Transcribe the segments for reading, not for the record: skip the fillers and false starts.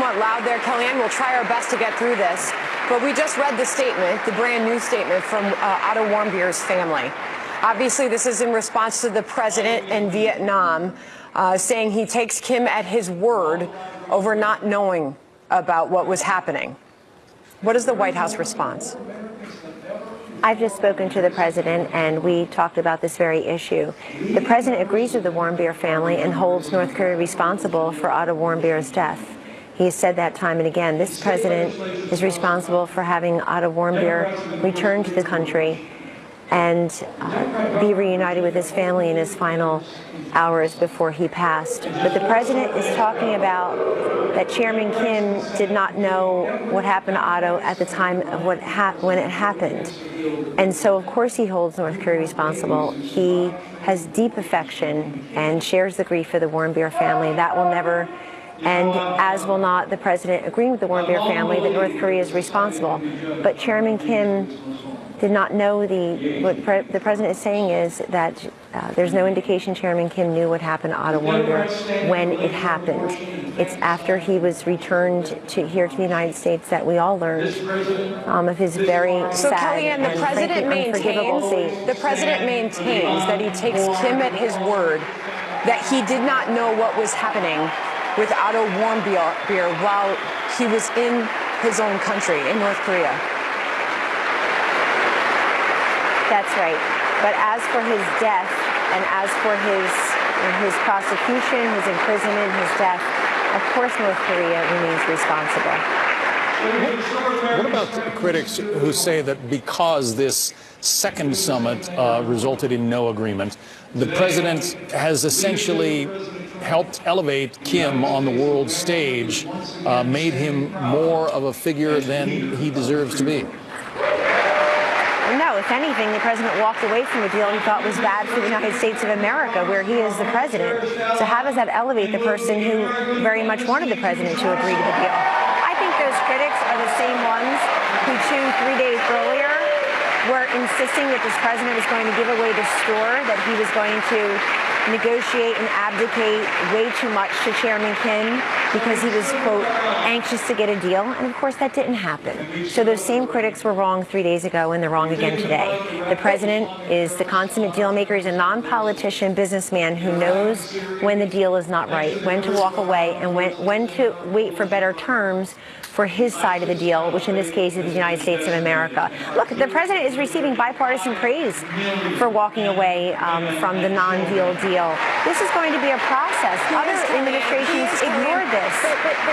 somewhat loud there, Kellyanne. We'll try our best to get through this. But we just read the statement, the brand new statement from Otto Warmbier's family. Obviously, this is in response to the president in Vietnam saying he takes Kim at his word over not knowing about what was happening. What is the White House response? I've just spoken to the president, and we talked about this very issue. The president agrees with the Warmbier family and holds North Korea responsible for Otto Warmbier's death. He has said that time and again. This president is responsible for having Otto Warmbier return to the country and be reunited with his family in his final hours before he passed. But the president is talking about that Chairman Kim did not know what happened to Otto at the time of when it happened. And so, of course, he holds North Korea responsible. He has deep affection and shares the grief of the Warmbier family. That will never end, as will not the president agreeing with the Warmbier family that North Korea is responsible. But Chairman Kim did not know what the president is saying is that there's no indication Chairman Kim knew what happened to Otto Warmbier when it happened. It's after he was returned here to the United States that we all learned of his very sad and frankly unforgivable fate. The president maintains that he takes Kim at his word, that he did not know what was happening with Otto Warmbier while he was in his own country, in North Korea. That's right. But as for his death and as for his prosecution, his imprisonment, his death, of course North Korea remains responsible. What about critics who say that because this second summit resulted in no agreement, the president has essentially helped elevate Kim on the world stage, made him more of a figure than he deserves to be? No, if anything, the president walked away from a deal he thought was bad for the United States of America, where he is the president. So how does that elevate the person who very much wanted the president to agree to the deal? I think those critics are the same ones who 3 days earlier were insisting that this president was going to give away the store, that he was going to negotiate and abdicate way too much to Chairman Kim because he was, quote, anxious to get a deal. And of course that didn't happen. So those same critics were wrong 3 days ago and they're wrong again today. The president is the consummate deal maker. He's a non-politician businessman who knows when the deal is not right, when to walk away and when to wait for better terms for his side of the deal, which in this case is the United States of America. Look, the president is receiving bipartisan praise for walking away from the non-deal deal. This is going to be a process. Other administrations ignored this. But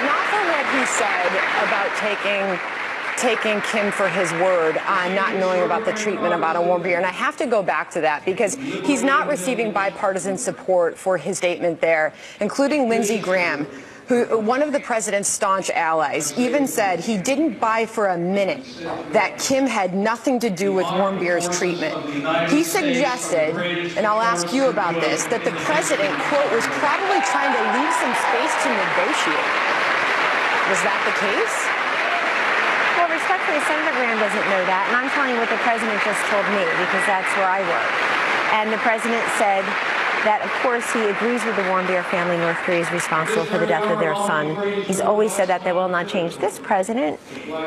not for what he said about taking Kim for his word on not knowing about the treatment of Otto Warmbier. And I have to go back to that because he's not receiving bipartisan support for his statement there, including Lindsey Graham, who, one of the president's staunch allies, even said he didn't buy for a minute that Kim had nothing to do with Warmbier's treatment. He suggested, and I'll ask you about this, that the president, quote, was probably trying to leave some space to negotiate. Was that the case? Well, respectfully, Senator Graham doesn't know that, and I'm telling you what the president just told me because that's where I work. And the president said that, of course, he agrees with the Warmbier family. North Korea is responsible for the death of their son. He's always said that will not change. This president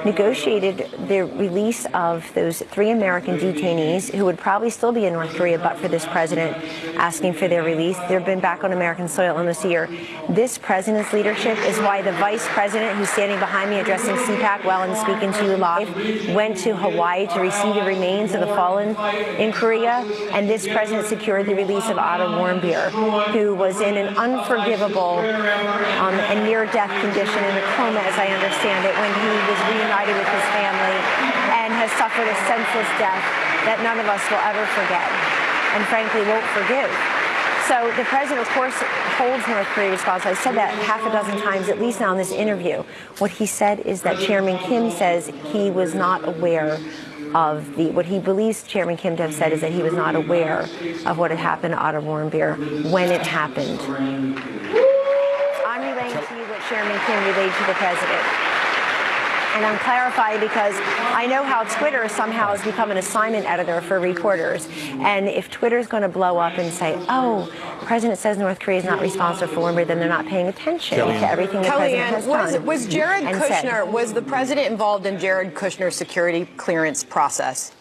negotiated the release of those 3 American detainees who would probably still be in North Korea but for this president asking for their release. They've been back on American soil almost a year. This president's leadership is why the vice president, who's standing behind me addressing CPAC while I'm speaking to you live, went to Hawaii to receive the remains of the fallen in Korea. And this president secured the release of Otto Warmbier, who was in an unforgivable and near-death condition in a coma, as I understand it, when he was reunited with his family and has suffered a senseless death that none of us will ever forget and, frankly, won't forgive. So the president, of course, holds North Korea responsible. I said that half a dozen times, at least now in this interview. What he said is that Chairman Kim says he was not aware of what he believes Chairman Kim to have said is that he was not aware of what had happened to Otto Warmbier when it happened. I'm relaying to you what Chairman Kim relayed to the president. And I'm clarifying because I know how Twitter somehow has become an assignment editor for reporters. And if Twitter's going to blow up and say, oh, the president says North Korea is not responsible for Warmbier, then they're not paying attention to everything the president has done. Was Jared Kushner, was the president involved in Jared Kushner's security clearance process?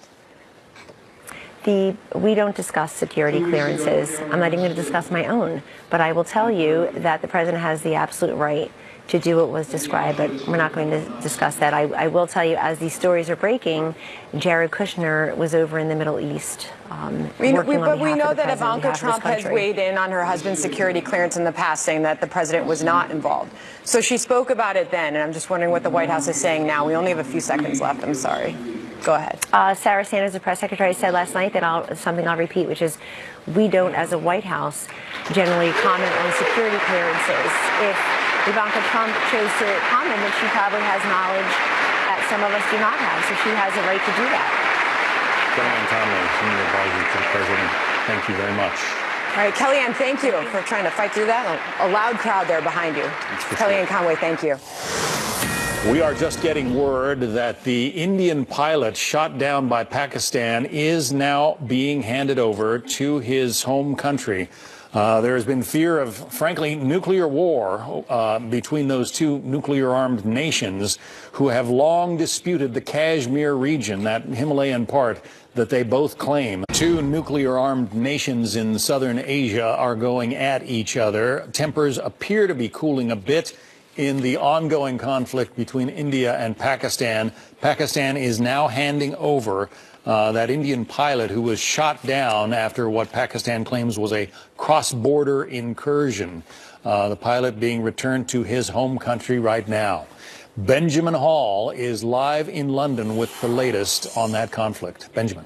We don't discuss security clearances. I'm not even going to discuss my own. But I will tell you that the president has the absolute right to do what was described, but we're not going to discuss that. I will tell you, as these stories are breaking, Jared Kushner was over in the Middle East. But we know that Ivanka Trump has weighed in on her husband's security clearance in the past, saying that the president was not involved. So she spoke about it then, and I'm just wondering what the White House is saying now. We only have a few seconds left. I'm sorry. Go ahead. Sarah Sanders, the press secretary, said last night that something I'll repeat, which is we don't, as a White House, generally comment on security clearances. If Ivanka Trump chose to comment, then she probably has knowledge that some of us do not have, so she has a right to do that. Kellyanne Conway, senior advisor to the president, thank you very much. All right, Kellyanne, thank you for trying to fight through that. A loud crowd there behind you. Kellyanne Conway, thank you. We are just getting word that the Indian pilot shot down by Pakistan is now being handed over to his home country. There has been fear of, frankly, nuclear war between those two nuclear-armed nations who have long disputed the Kashmir region, that Himalayan part that they both claim. Two nuclear-armed nations in southern Asia are going at each other. Tempers appear to be cooling a bit in the ongoing conflict between India and Pakistan. Pakistan is now handing over that Indian pilot who was shot down after what Pakistan claims was a cross-border incursion. The pilot being returned to his home country right now. Benjamin Hall is live in London with the latest on that conflict. Benjamin.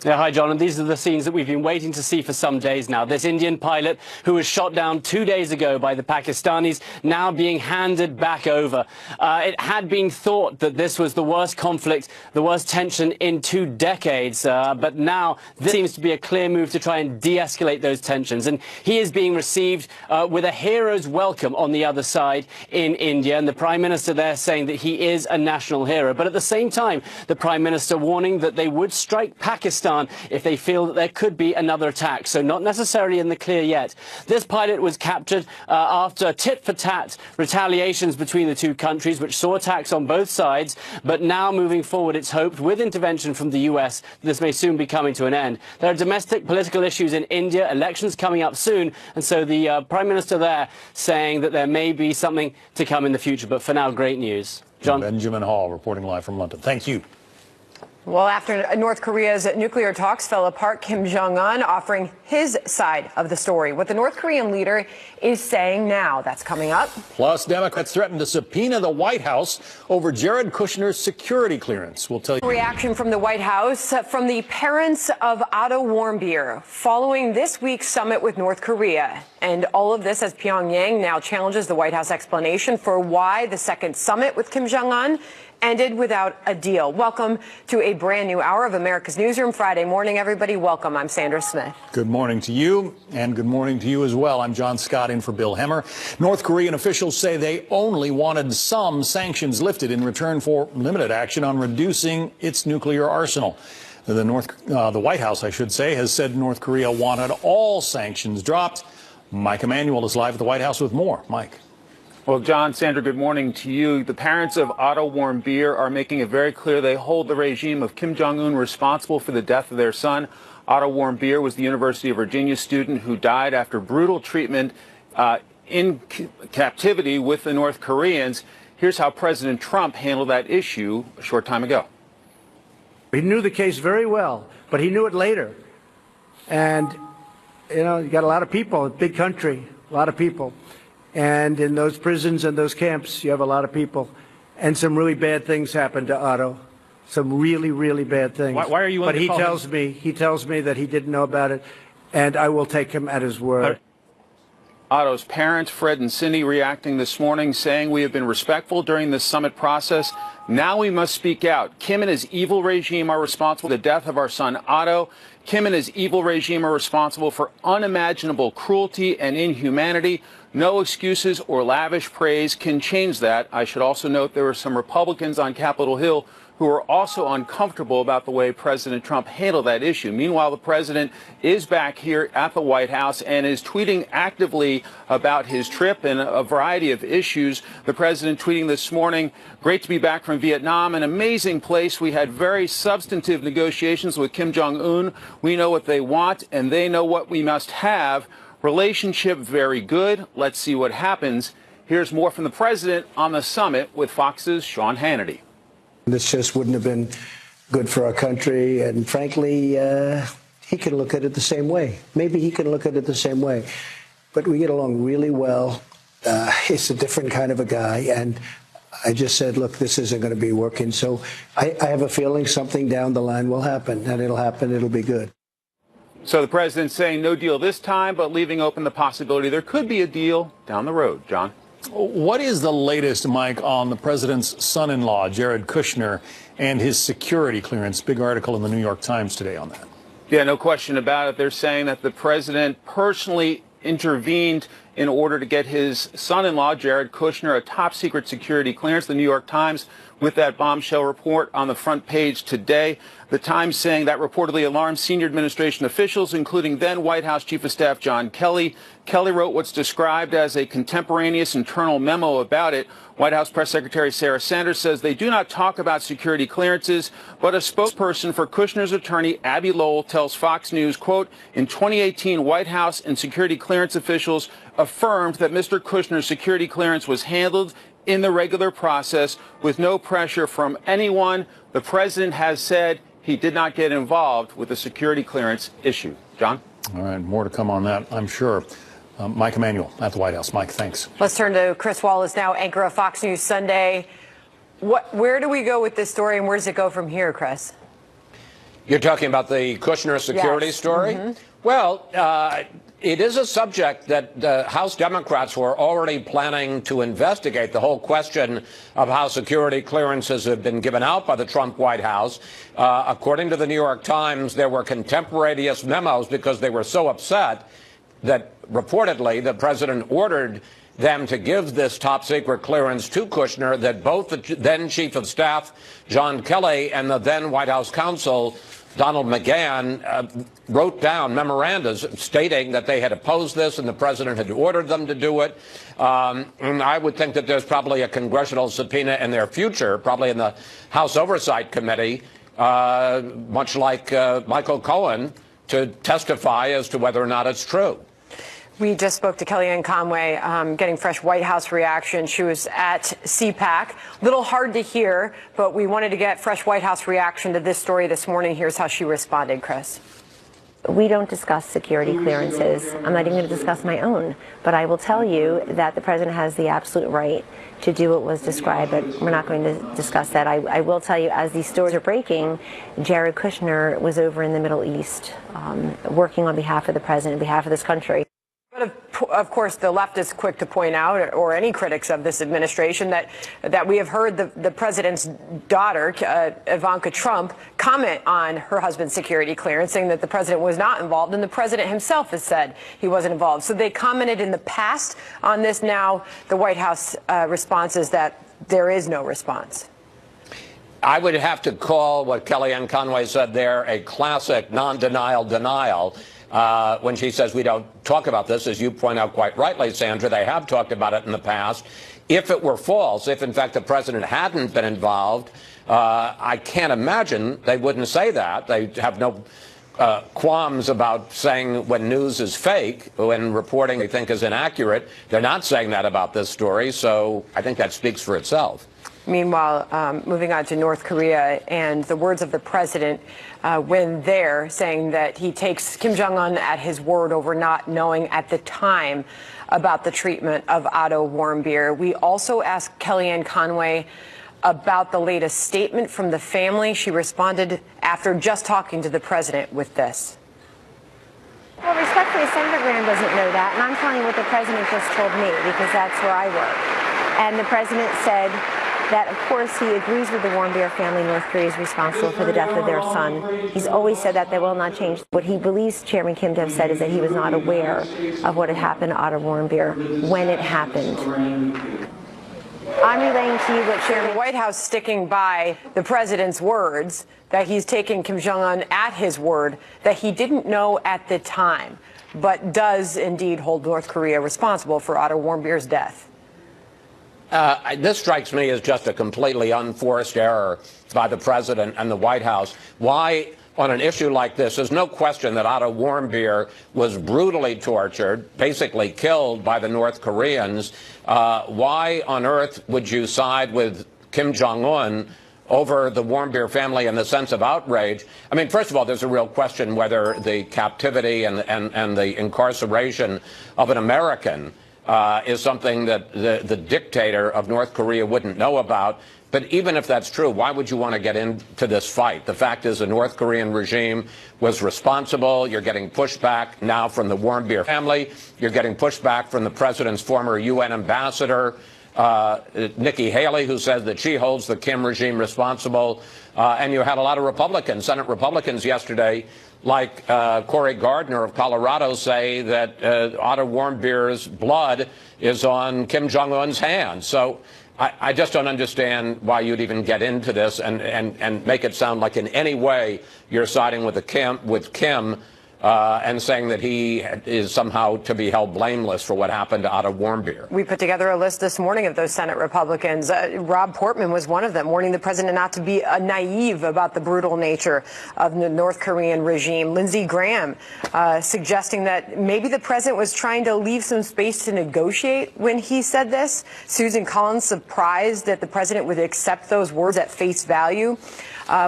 Yeah, hi, John. And these are the scenes that we've been waiting to see for some days now. This Indian pilot who was shot down 2 days ago by the Pakistanis now being handed back over. It had been thought that this was the worst conflict, the worst tension in 2 decades. But now this seems to be a clear move to try and de-escalate those tensions. And he is being received with a hero's welcome on the other side in India. And the Prime Minister there saying that he is a national hero. But at the same time, the Prime Minister warning that they would strike Pakistan if they feel that there could be another attack. So not necessarily in the clear yet. This pilot was captured after tit-for-tat retaliations between the two countries, which saw attacks on both sides. But now moving forward, it's hoped, with intervention from the US, this may soon be coming to an end. There are domestic political issues in India, elections coming up soon. And so the Prime Minister there saying that there may be something to come in the future. But for now, great news. John. Benjamin Hall reporting live from London. Thank you. Well, after North Korea's nuclear talks fell apart, Kim Jong-un offering his side of the story. What the North Korean leader is saying now, that's coming up. Plus, Democrats threaten to subpoena the White House over Jared Kushner's security clearance. We'll tell you. Reaction from the White House from the parents of Otto Warmbier following this week's summit with North Korea. And all of this as Pyongyang now challenges the White House explanation for why the second summit with Kim Jong-un ended without a deal. Welcome to a brand new hour of America's Newsroom. Friday morning, everybody. Welcome. I'm Sandra Smith. Good morning to you, and good morning to you as well. I'm John Scott in for Bill Hemmer. North Korean officials say they only wanted some sanctions lifted in return for limited action on reducing its nuclear arsenal. The White House, I should say, has said North Korea wanted all sanctions dropped. Mike Emanuel is live at the White House with more. Mike. Well, John, Sandra, good morning to you. The parents of Otto Warmbier are making it very clear they hold the regime of Kim Jong-un responsible for the death of their son. Otto Warmbier was the University of Virginia student who died after brutal treatment in captivity with the North Koreans. Here's how President Trump handled that issue a short time ago. He knew the case very well, but he knew it later. And, you know, you got a lot of people, a big country, a lot of people. And in those prisons and those camps, you have a lot of people. And some really bad things happened to Otto. Some really, really bad things. Why are you? But he tells me that he didn't know about it, and I will take him at his word. Otto's parents, Fred and Cindy, reacting this morning, saying we have been respectful during this summit process. Now we must speak out. Kim and his evil regime are responsible for the death of our son Otto. Kim and his evil regime are responsible for unimaginable cruelty and inhumanity. No excuses or lavish praise can change that. I should also note there were some Republicans on Capitol Hill who are also uncomfortable about the way President Trump handled that issue. Meanwhile, the president is back here at the White House and is tweeting actively about his trip and a variety of issues. The president tweeting this morning, "Great to be back from Vietnam, an amazing place. We had very substantive negotiations with Kim Jong-un. We know what they want and they know what we must have. Relationship very good. Let's see what happens." Here's more from the president on the summit with Fox's Sean Hannity. This just wouldn't have been good for our country, and frankly, he can look at it the same way. Maybe he can look at it the same way. But we get along really well. He's a different kind of a guy, and I just said, look, this isn't going to be working. So I have a feeling something down the line will happen, and it'll happen. It'll be good. So the president saying no deal this time, but leaving open the possibility there could be a deal down the road. John? What is the latest, Mike, on the president's son-in-law, Jared Kushner, and his security clearance? Big article in the New York Times today on that. Yeah, no question about it. They're saying that the president personally intervened in order to get his son-in-law, Jared Kushner, a top-secret security clearance. The New York Times with that bombshell report on the front page today. The Times saying that reportedly alarmed senior administration officials, including then White House Chief of Staff John Kelly. Kelly wrote what's described as a contemporaneous internal memo about it. White House Press Secretary Sarah Sanders says they do not talk about security clearances, but a spokesperson for Kushner's attorney, Abby Lowell, tells Fox News, quote, in 2018, White House and security clearance officials affirmed that Mr. Kushner's security clearance was handled in the regular process with no pressure from anyone. The president has said he did not get involved with the security clearance issue. John? All right, more to come on that, I'm sure. Mike Emanuel at the White House. Mike, thanks. Let's turn to Chris Wallace now, anchor of Fox News Sunday. Where do we go with this story, and where does it go from here, Chris? You're talking about the Kushner security story? Mm-hmm. Well, it is a subject that House Democrats were already planning to investigate, the whole question of how security clearances have been given out by the Trump White House. According to the New York Times, there were contemporaneous memos because they were so upset that reportedly the president ordered them to give this top secret clearance to Kushner, that both the then chief of staff, John Kelly, and the then White House counsel, Donald McGahn, wrote down memorandums stating that they had opposed this and the president had ordered them to do it. And I would think that there's probably a congressional subpoena in their future, probably in the House Oversight Committee, much like Michael Cohen, to testify as to whether or not it's true. We just spoke to Kellyanne Conway, getting fresh White House reaction. She was at CPAC. Little hard to hear, but we wanted to get fresh White House reaction to this story this morning. Here's how she responded, Chris. We don't discuss security clearances. I'm not even going to discuss my own. But I will tell you that the president has the absolute right to do what was described, but we're not going to discuss that. I will tell you, as these stories are breaking, Jared Kushner was over in the Middle East working on behalf of the president, on behalf of this country. But of course, the left is quick to point out, or any critics of this administration, that we have heard the president's daughter, Ivanka Trump, comment on her husband's security clearance, saying that the president was not involved, and the president himself has said he wasn't involved. So they commented in the past on this. Now the White House response is that there is no response. I would have to call what Kellyanne Conway said there a classic non-denial denial. When she says we don't talk about this, as you point out quite rightly, Sandra, they have talked about it in the past. If it were false, if in fact the president hadn't been involved, I can't imagine they wouldn't say that. They have no qualms about saying when news is fake, when reporting they think is inaccurate. They're not saying that about this story, so I think that speaks for itself. Meanwhile, moving on to North Korea and the words of the president when there, saying that he takes Kim Jong-un at his word over not knowing at the time about the treatment of Otto Warmbier. We also asked Kellyanne Conway about the latest statement from the family. She responded after just talking to the president with this. Well, respectfully, Senator Graham doesn't know that, and I'm telling you what the president just told me, because that's where I work. And the president said that, of course, he agrees with the Warmbier family. North Korea is responsible for the death of their son. He's always said that will not change. What he believes Chairman Kim to have said is that he was not aware of what had happened to Otto Warmbier when it happened. I'm relaying to you what Chairman... The White House sticking by the president's words that he's taken Kim Jong-un at his word, that he didn't know at the time, but does indeed hold North Korea responsible for Otto Warmbier's death. This strikes me as just a completely unforced error by the president and the White House. Why, on an issue like this, there's no question that Otto Warmbier was brutally tortured, basically killed by the North Koreans. Why on earth would you side with Kim Jong-un over the Warmbier family in the sense of outrage? I mean, first of all, there's a real question whether the captivity and the incarceration of an American is something that the dictator of North Korea wouldn't know about. But even if that's true, why would you want to get into this fight? The fact is the North Korean regime was responsible. You're getting pushback now from the Warmbier family. You're getting pushback from the president's former UN ambassador, Nikki Haley, who says that she holds the Kim regime responsible. And you had a lot of Republicans, Senate Republicans yesterday, like Cory Gardner of Colorado, say that Otto Warmbier's blood is on Kim Jong-un's hands. So I just don't understand why you'd even get into this and make it sound like in any way you're siding with Kim and saying that he is somehow to be held blameless for what happened to Otto Warmbier. We put together a list this morning of those Senate Republicans. Rob Portman was one of them, warning the president not to be naive about the brutal nature of the North Korean regime. Lindsey Graham suggesting that maybe the president was trying to leave some space to negotiate when he said this. Susan Collins surprised that the president would accept those words at face value.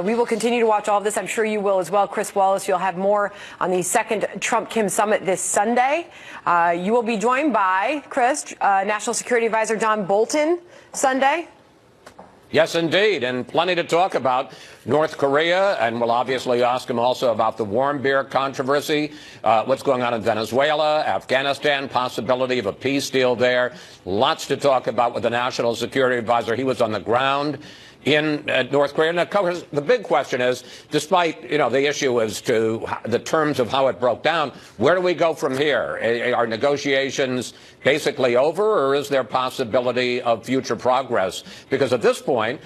We will continue to watch all of this. I'm sure you will as well. Chris Wallace, you'll have more on the second Trump-Kim summit this Sunday. You will be joined by, Chris, National Security Advisor John Bolton Sunday. Yes, indeed, and plenty to talk about. North Korea, and we'll obviously ask him also about the Warmbier controversy, what's going on in Venezuela, Afghanistan, possibility of a peace deal there. Lots to talk about with the National Security Advisor. He was on the ground in North Korea. And of course, the big question is, despite, the issue as to the terms of how it broke down, where do we go from here? Are negotiations basically over, or is there possibility of future progress? Because at this point,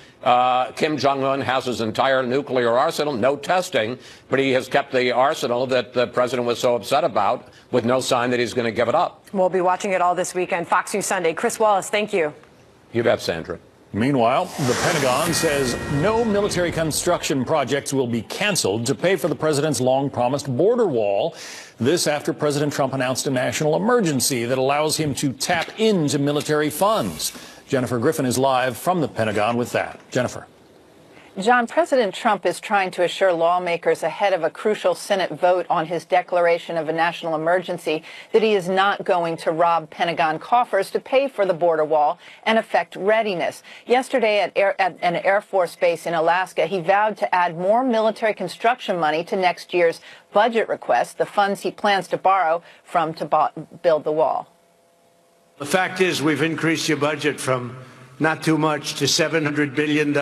Kim Jong-un has his entire nuclear arsenal, no testing, but he has kept the arsenal that the president was so upset about with no sign that he's going to give it up. We'll be watching it all this weekend. Fox News Sunday. Chris Wallace, thank you. You bet, Sandra. Meanwhile, the Pentagon says no military construction projects will be canceled to pay for the president's long-promised border wall. This after President Trump announced a national emergency that allows him to tap into military funds. Jennifer Griffin is live from the Pentagon with that. Jennifer. John, President Trump is trying to assure lawmakers ahead of a crucial Senate vote on his declaration of a national emergency that he is not going to rob Pentagon coffers to pay for the border wall and affect readiness. Yesterday at an Air Force base in Alaska, he vowed to add more military construction money to next year's budget request, the funds he plans to borrow from to build the wall. The fact is, we've increased your budget from not too much to $700 billion.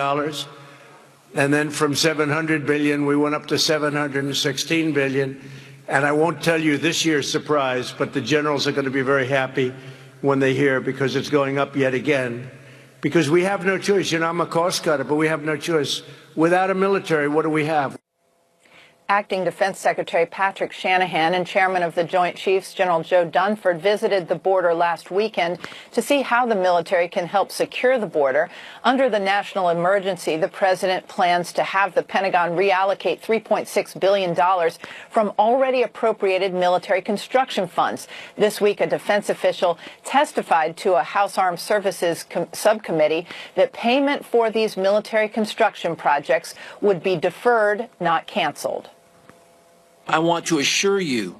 And then from $700 billion, we went up to $716 billion. And I won't tell you this year's surprise, but the generals are going to be very happy when they hear, because it's going up yet again. Because we have no choice. I'm a cost cutter, but we have no choice. Without a military, what do we have? Acting Defense Secretary Patrick Shanahan and Chairman of the Joint Chiefs, General Joe Dunford, visited the border last weekend to see how the military can help secure the border. Under the national emergency, the president plans to have the Pentagon reallocate $3.6 billion from already appropriated military construction funds. This week, a defense official testified to a House Armed Services subcommittee that payment for these military construction projects would be deferred, not canceled. I want to assure you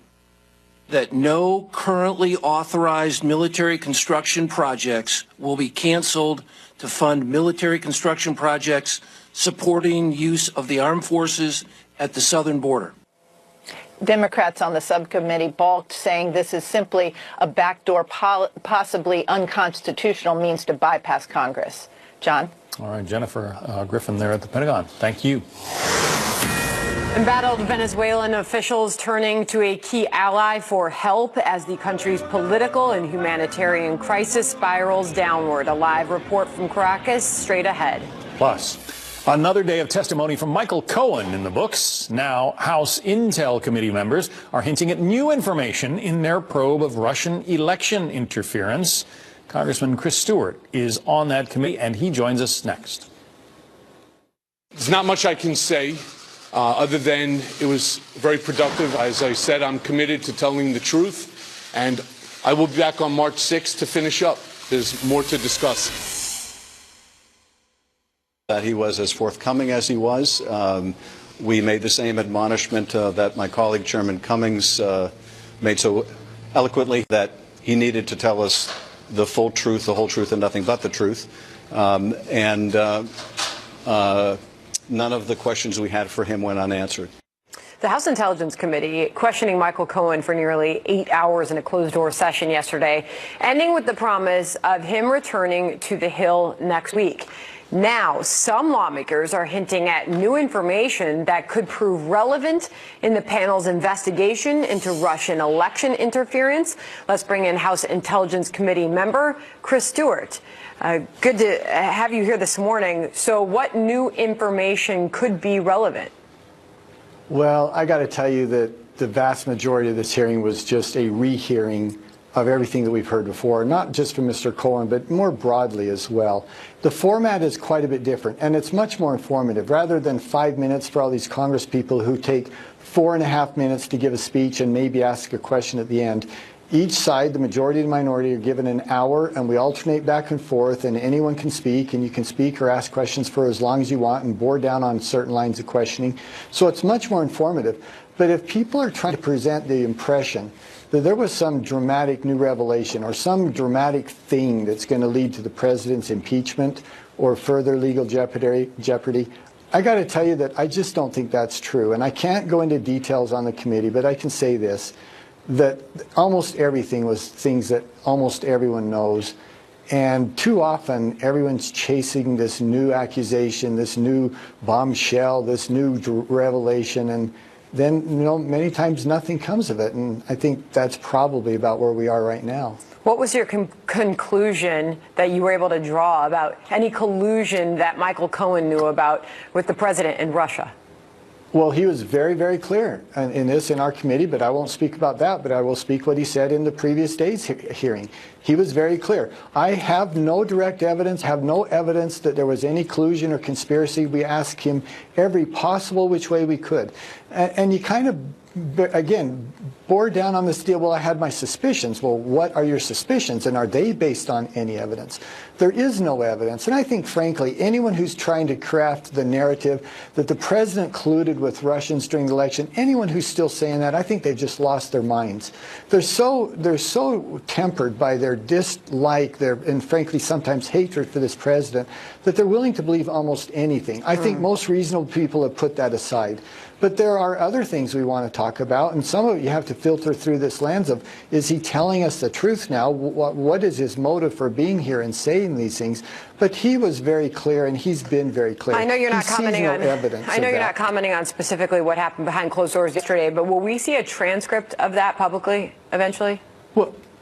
that no currently authorized military construction projects will be canceled to fund military construction projects supporting use of the armed forces at the southern border. Democrats on the subcommittee balked, saying this is simply a backdoor, possibly unconstitutional means to bypass Congress. John. All right, Jennifer Griffin there at the Pentagon. Thank you. Embattled Venezuelan officials turning to a key ally for help as the country's political and humanitarian crisis spirals downward. A live report from Caracas straight ahead. Plus, another day of testimony from Michael Cohen in the books. Now, House Intel Committee members are hinting at new information in their probe of Russian election interference. Congressman Chris Stewart is on that committee, and he joins us next. There's not much I can say other than it was very productive. As I said, I'm committed to telling the truth, and I will be back on March 6th to finish up. There's more to discuss. That he was as forthcoming as he was. We made the same admonishment that my colleague Chairman Cummings made so eloquently, that he needed to tell us the full truth, the whole truth, and nothing but the truth. None of the questions we had for him went unanswered. The House Intelligence Committee questioning Michael Cohen for nearly 8 hours in a closed-door session yesterday, ending with the promise of him returning to the Hill next week. Now, some lawmakers are hinting at new information that could prove relevant in the panel's investigation into Russian election interference. Let's bring in House Intelligence Committee member Chris Stewart. Good to have you here this morning. So what new information could be relevant? Well, I got to tell you that the vast majority of this hearing was just a rehearing of everything that we've heard before, not just from Mr. Cohen, but more broadly as well. The format is quite a bit different, and it's much more informative. Rather than 5 minutes for all these Congress people who take 4.5 minutes to give a speech and maybe ask a question at the end, each side, the majority and the minority, are given an hour, and we alternate back and forth, and anyone can speak, and you can speak or ask questions for as long as you want and bore down on certain lines of questioning. So it's much more informative. But if people are trying to present the impression that there was some dramatic new revelation or some dramatic thing that's going to lead to the president's impeachment or further legal jeopardy, I got to tell you that I just don't think that's true. And I can't go into details on the committee, but I can say this, that almost everything was things that almost everyone knows. And too often, everyone's chasing this new accusation, this new bombshell, this new revelation, and then, many times nothing comes of it. And I think that's probably about where we are right now. What was your conclusion that you were able to draw about any collusion that Michael Cohen knew about with the president in Russia? Well, he was very, very clear in our committee, but I won't speak about that, but I will speak what he said in the previous day's hearing. He was very clear. I have no direct evidence, have no evidence that there was any collusion or conspiracy. We asked him every possible which way we could. And you kind of, again, bore down on this deal. Well, I had my suspicions. Well, what are your suspicions, and are they based on any evidence? There is no evidence. And I think, frankly, anyone who's trying to craft the narrative that the president colluded with Russians during the election, anyone who's still saying that, I think they've just lost their minds. They're so tempered by their dislike, and frankly sometimes hatred for this president, that they're willing to believe almost anything. I think most reasonable people have put that aside. But there are other things we want to talk about, and some of it you have to filter through this lens of, is he telling us the truth now? What is his motive for being here and saying these things? But he was very clear, and he's been very clear. I know you're not commenting on evidence. I know you're not commenting on specifically what happened behind closed doors yesterday, but will we see a transcript of that publicly eventually?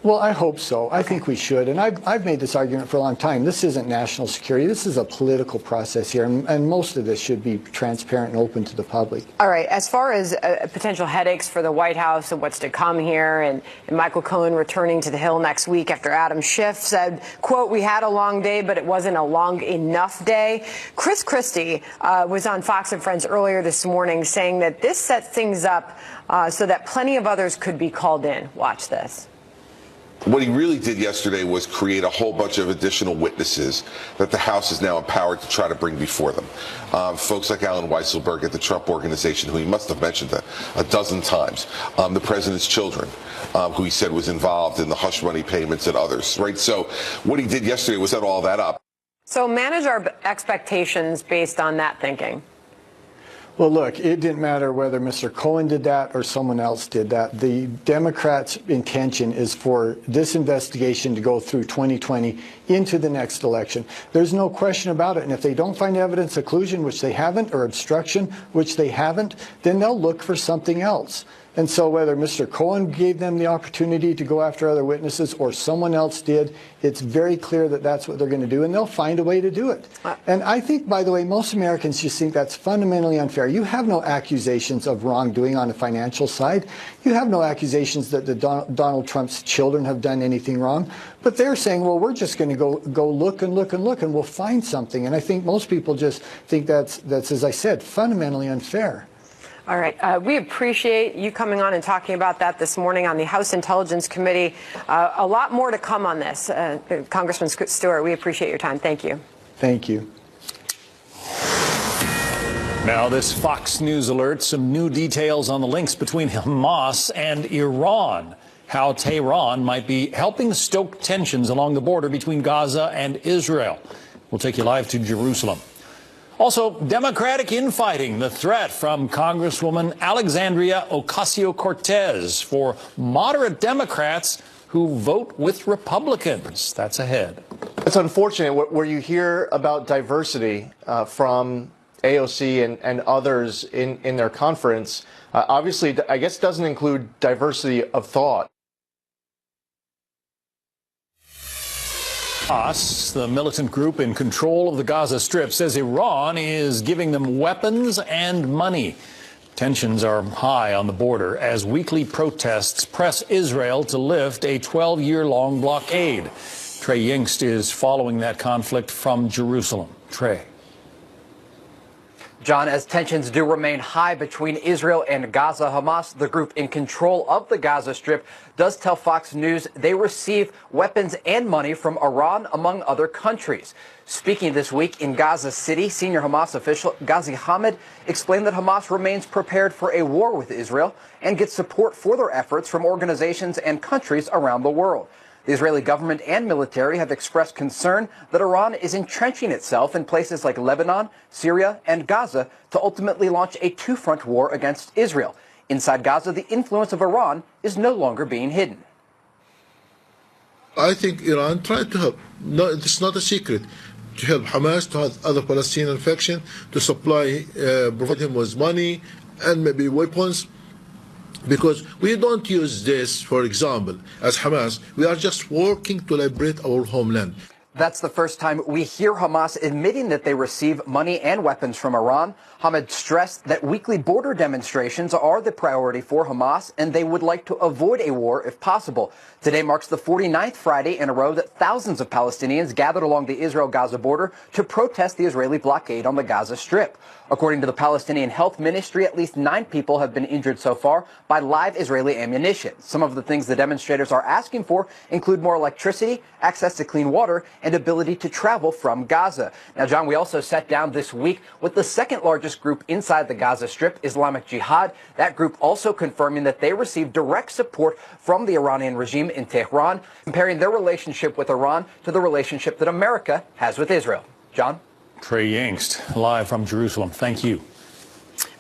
Well, I hope so. I think we should. And I've made this argument for a long time. This isn't national security. This is a political process here. And most of this should be transparent and open to the public. All right. As far as potential headaches for the White House and what's to come here, and Michael Cohen returning to the Hill next week after Adam Schiff said, quote, "We had a long day, but it wasn't a long enough day." Chris Christie was on Fox and Friends earlier this morning saying that this sets things up so that plenty of others could be called in. Watch this. What he really did yesterday was create a whole bunch of additional witnesses that the House is now empowered to try to bring before them. Folks like Alan Weisselberg at the Trump Organization, who he must have mentioned a dozen times. The president's children, who he said was involved in the hush money payments and others, right? So what he did yesterday was set all that up. So manage our expectations based on that thinking. Well, look, it didn't matter whether Mr. Cohen did that or someone else did that. The Democrats' intention is for this investigation to go through 2020 into the next election. There's no question about it. And if they don't find evidence of collusion, which they haven't, or obstruction, which they haven't, then they'll look for something else. And so whether Mr. Cohen gave them the opportunity to go after other witnesses or someone else did, it's very clear that that's what they're going to do, and they'll find a way to do it. And I think, by the way, most Americans just think that's fundamentally unfair. You have no accusations of wrongdoing on the financial side. You have no accusations that Donald Trump's children have done anything wrong. But they're saying, well, we're just going to go look and look and look, and we'll find something. And I think most people just think that's as I said, fundamentally unfair. All right. We appreciate you coming on and talking about that this morning on the House Intelligence Committee. A lot more to come on this. Congressman Stewart, we appreciate your time. Thank you. Thank you. Now, this Fox News alert, some new details on the links between Hamas and Iran. How Tehran might be helping stoke tensions along the border between Gaza and Israel. We'll take you live to Jerusalem. Also, Democratic infighting, the threat from Congresswoman Alexandria Ocasio-Cortez for moderate Democrats who vote with Republicans. That's ahead. It's unfortunate where you hear about diversity from AOC and others in their conference. Obviously, I guess doesn't include diversity of thought. Hamas, the militant group in control of the Gaza Strip, says Iran is giving them weapons and money. Tensions are high on the border as weekly protests press Israel to lift a 12-year-long blockade. Trey Yingst is following that conflict from Jerusalem. Trey. John, as tensions do remain high between Israel and Gaza, Hamas, the group in control of the Gaza Strip, does tell Fox News they receive weapons and money from Iran, among other countries. Speaking this week in Gaza City, senior Hamas official Ghazi Hamid explained that Hamas remains prepared for a war with Israel and gets support for their efforts from organizations and countries around the world. The Israeli government and military have expressed concern that Iran is entrenching itself in places like Lebanon, Syria, and Gaza to ultimately launch a two-front war against Israel. Inside Gaza, the influence of Iran is no longer being hidden. I think Iran tried to help. No, it's not a secret. To help Hamas, to have other Palestinian faction, to supply, provide him with money and maybe weapons. Because we don't use this, for example, as Hamas. We are just working to liberate our homeland. That's the first time we hear Hamas admitting that they receive money and weapons from Iran. Hamid stressed that weekly border demonstrations are the priority for Hamas, and they would like to avoid a war if possible. Today marks the 49th Friday in a row that thousands of Palestinians gathered along the Israel-Gaza border to protest the Israeli blockade on the Gaza Strip. According to the Palestinian Health Ministry, at least 9 people have been injured so far by live Israeli ammunition. Some of the things the demonstrators are asking for include more electricity, access to clean water, and ability to travel from Gaza. Now, John, we also sat down this week with the second largest group inside the Gaza Strip, Islamic Jihad. That group also confirming that they receive direct support from the Iranian regime in Tehran, comparing their relationship with Iran to the relationship that America has with Israel. John? Trey Yingst, live from Jerusalem. Thank you.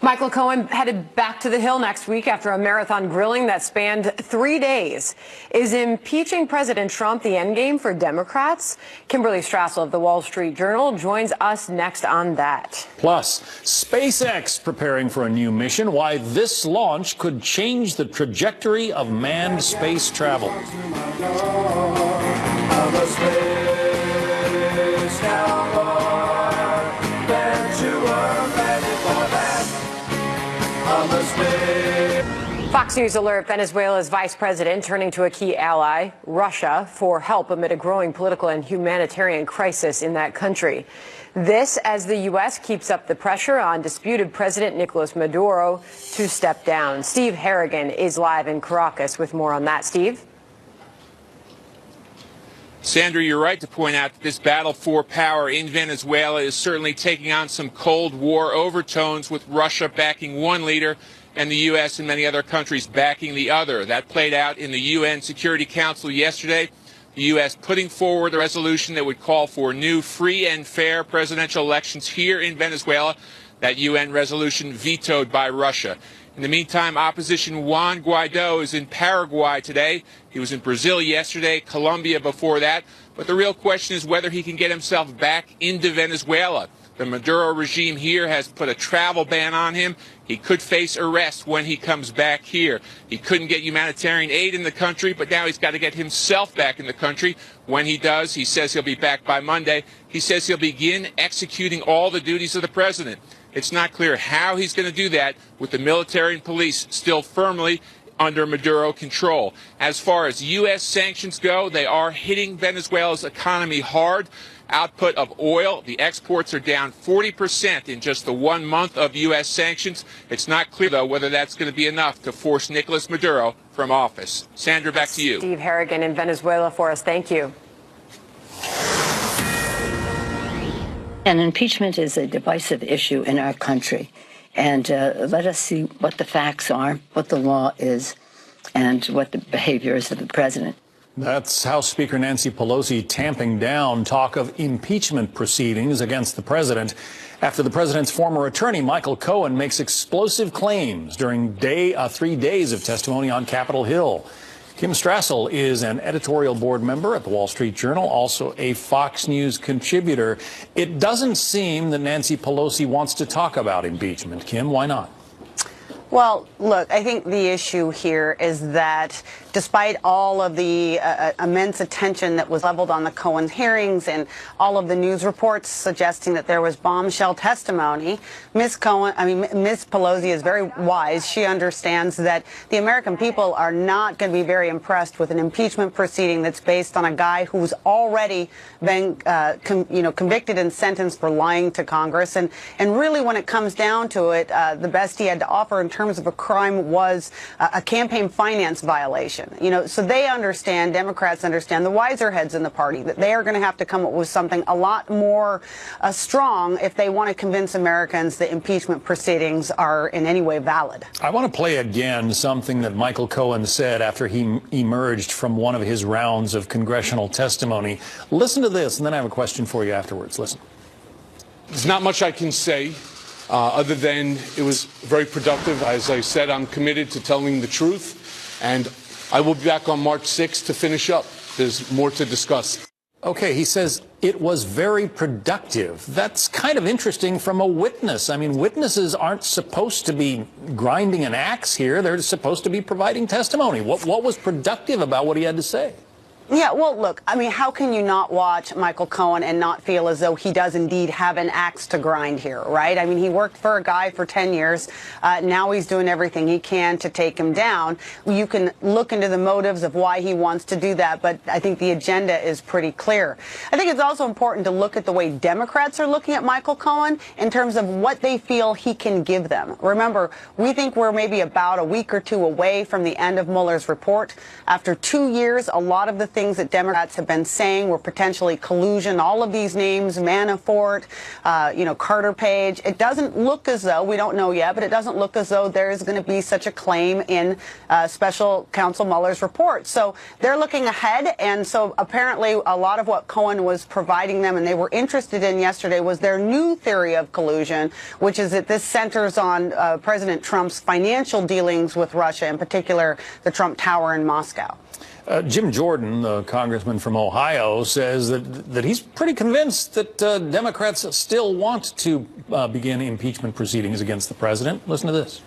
Michael Cohen headed back to the Hill next week after a marathon grilling that spanned 3 days. Is impeaching President Trump the endgame for Democrats? Kimberly Strassel of the Wall Street Journal joins us next on that. Plus, SpaceX preparing for a new mission. Why this launch could change the trajectory of manned space travel. Fox News alert: Venezuela's vice president turning to a key ally, Russia, for help amid a growing political and humanitarian crisis in that country. This as the U.S. keeps up the pressure on disputed President Nicolas Maduro to step down. Steve Harrigan is live in Caracas with more on that. Steve? Sandra, you're right to point out that this battle for power in Venezuela is certainly taking on some Cold War overtones, with Russia backing one leader and the U.S. and many other countries backing the other. That played out in the UN Security Council yesterday. The U.S. putting forward a resolution that would call for new, free and fair presidential elections here in Venezuela. that UN resolution vetoed by Russia. In the meantime, opposition Juan Guaido is in Paraguay today. He was in Brazil yesterday, Colombia before that. But the real question is whether he can get himself back into Venezuela. The Maduro regime here has put a travel ban on him. He could face arrest when he comes back here. He couldn't get humanitarian aid in the country, but now he's got to get himself back in the country. When he does, he says he'll be back by Monday. He says he'll begin executing all the duties of the president. It's not clear how he's going to do that with the military and police still firmly under Maduro control. As far as U.S. sanctions go, they are hitting Venezuela's economy hard. Output of oil, the exports are down 40% in just the 1 month of U.S. sanctions. It's not clear, though, whether that's going to be enough to force Nicolas Maduro from office. Sandra, back to you. Steve Harrigan in Venezuela for us. Thank you. And impeachment is a divisive issue in our country. And let us see what the facts are, what the law is, and what the behavior is of the president. That's House Speaker Nancy Pelosi tamping down talk of impeachment proceedings against the president after the president's former attorney, Michael Cohen, makes explosive claims during 3 days of testimony on Capitol Hill. Kim Strassel is an editorial board member at the Wall Street Journal, also a Fox News contributor. It doesn't seem that Nancy Pelosi wants to talk about impeachment. Kim, why not? Well, look, I think the issue here is that despite all of the immense attention that was leveled on the Cohen hearings and all of the news reports suggesting that there was bombshell testimony, Ms. Pelosi is very wise. She understands that the American people are not going to be very impressed with an impeachment proceeding that's based on a guy who's already been, convicted and sentenced for lying to Congress. And really, when it comes down to it, the best he had to offer in terms of a crime was a campaign finance violation. So they understand, Democrats understand, the wiser heads in the party, that they are going to have to come up with something a lot more strong if they want to convince Americans that impeachment proceedings are in any way valid. I want to play again something that Michael Cohen said after he emerged from one of his rounds of congressional testimony. Listen to this, and then I have a question for you afterwards. Listen. There's not much I can say other than it was very productive. As I said, I'm committed to telling the truth, and I will be back on March 6th to finish up. There's more to discuss. Okay, he says it was very productive. That's kind of interesting from a witness. I mean, witnesses aren't supposed to be grinding an axe here. They're supposed to be providing testimony. What was productive about what he had to say? Yeah, well, look, I mean, how can you not watch Michael Cohen and not feel as though he does indeed have an axe to grind here, right? I mean, he worked for a guy for 10 years. Now he's doing everything he can to take him down. You can look into the motives of why he wants to do that, but I think the agenda is pretty clear. I think it's also important to look at the way Democrats are looking at Michael Cohen in terms of what they feel he can give them. Remember, we think we're maybe about a week or two away from the end of Mueller's report. After 2 years, a lot of the things that Democrats have been saying were potentially collusion. All of these names, Manafort, Carter Page. It doesn't look as though, we don't know yet, but it doesn't look as though there is going to be such a claim in Special Counsel Mueller's report. So they're looking ahead, and so apparently a lot of what Cohen was providing them and they were interested in yesterday was their new theory of collusion, which is that this centers on President Trump's financial dealings with Russia, in particular the Trump Tower in Moscow. Jim Jordan, the congressman from Ohio, says that he's pretty convinced that Democrats still want to begin impeachment proceedings against the president. Listen to this.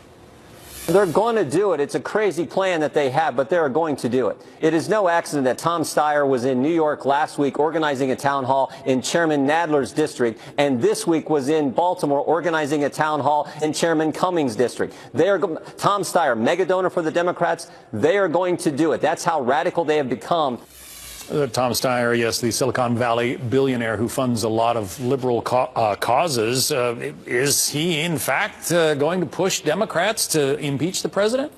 They're going to do it. It's a crazy plan that they have, but they're going to do it. It is no accident that Tom Steyer was in New York last week organizing a town hall in Chairman Nadler's district, and this week was in Baltimore organizing a town hall in Chairman Cummings' district. Tom Steyer, mega donor for the Democrats, they are going to do it. That's how radical they have become. Tom Steyer, yes, the Silicon Valley billionaire who funds a lot of liberal causes. Is he, in fact, going to push Democrats to impeach the president?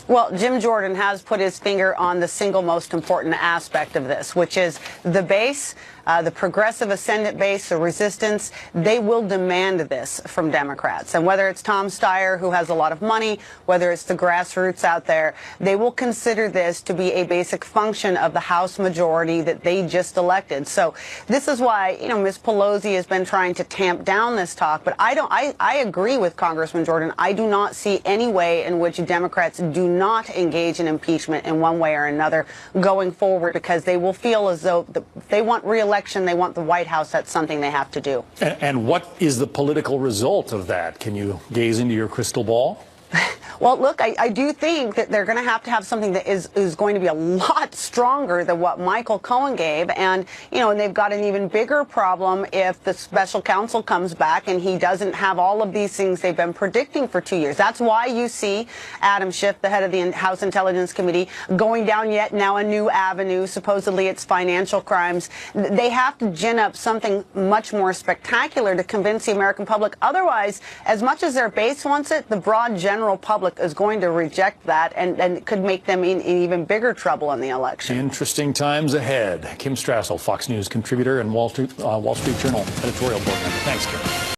Well, Jim Jordan has put his finger on the single most important aspect of this, which is the base the progressive ascendant base, the resistance, they will demand this from Democrats. And whether it's Tom Steyer, who has a lot of money, whether it's the grassroots out there, they will consider this to be a basic function of the House majority that they just elected. So this is why, Ms. Pelosi has been trying to tamp down this talk. But I agree with Congressman Jordan. I do not see any way in which Democrats do not engage in impeachment in one way or another going forward, because they will feel as though if they want re-election, they want the White House, that's something they have to do. And what is the political result of that? Can you gaze into your crystal ball? Well, look, I do think that they're going to have something that is going to be a lot stronger than what Michael Cohen gave. And, and they've got an even bigger problem if the special counsel comes back and he doesn't have all of these things they've been predicting for 2 years. That's why you see Adam Schiff, the head of the House Intelligence Committee, going down yet now a new avenue. Supposedly it's financial crimes. They have to gin up something much more spectacular to convince the American public. Otherwise, as much as their base wants it, the broad general public is going to reject that, and it could make them in even bigger trouble in the election. Interesting times ahead. Kim Strassel, Fox News contributor and Wall Street Journal editorial board member. Thanks, Kim.